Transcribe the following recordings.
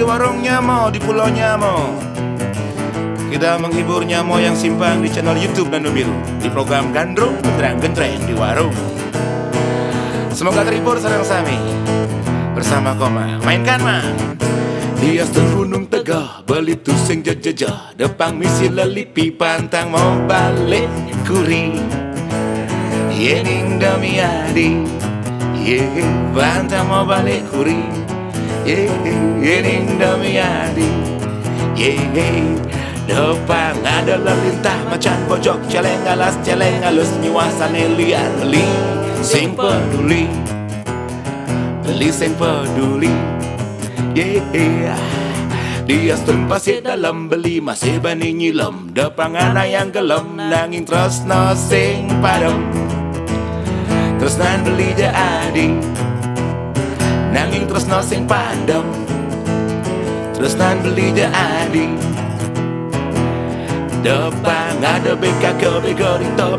di warung Nyamo, di Pulau Nyamo. Kita menghibur Nyamo yang simpang di channel YouTube Nando Biru, di program Gandrung Gentreng-Gentreng di warung. Semoga terhibur sareng sami bersama Koma. Mainkan man. Di atas gunung tegah, belitu sing jajah, depang misi lelipi pantang mau balik kuri. Yening dami adi, pantang mau balik kuri. Yening dami adi, depan ada lelintah macan pojok celeng alus nyuasane liar beli sing peduli, beli sing peduli. Dia pasir dalam beli masih bani nyilem, depan anak yang gelem nanging tresno sing padem. Tresnan beli jadi nanging tresno sing padem. Tresnan beli jadi depan ada BKK Berita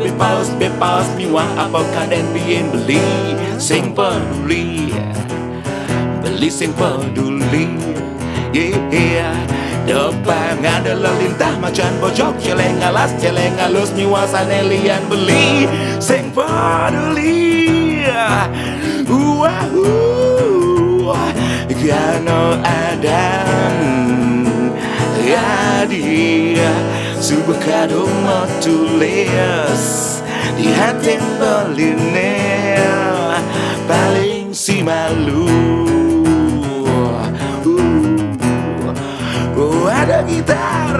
bepaus miwah apa kaden bien beli sing peduli, beli sing peduli. Depan ada lelintah macan pojok celeng alus nyuasane lian beli sing peduli. Gano adan adi subuh kadung motules di hati beline paling si malu. Ada gitar.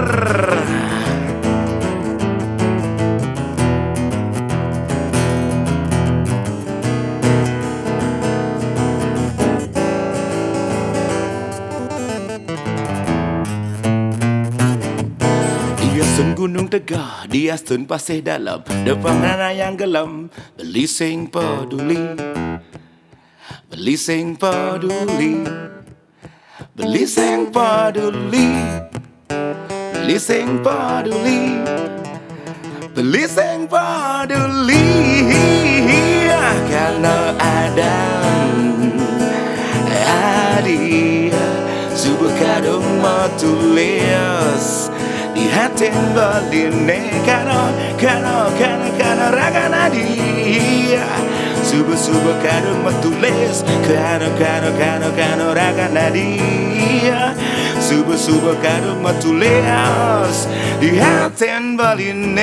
Dia sun gunung tegah, dia sun pasir dalam, depan anak yang gelam, beli sing peduli, beli sing peduli. Beli sing peduli, beli sing peduli, beli sing peduli. Karena ada adi subuh kadung motules di hati beline karena raga nadi. Subuh kadung metulis karena raga nadia. Subuh kadung metulis di hati beline.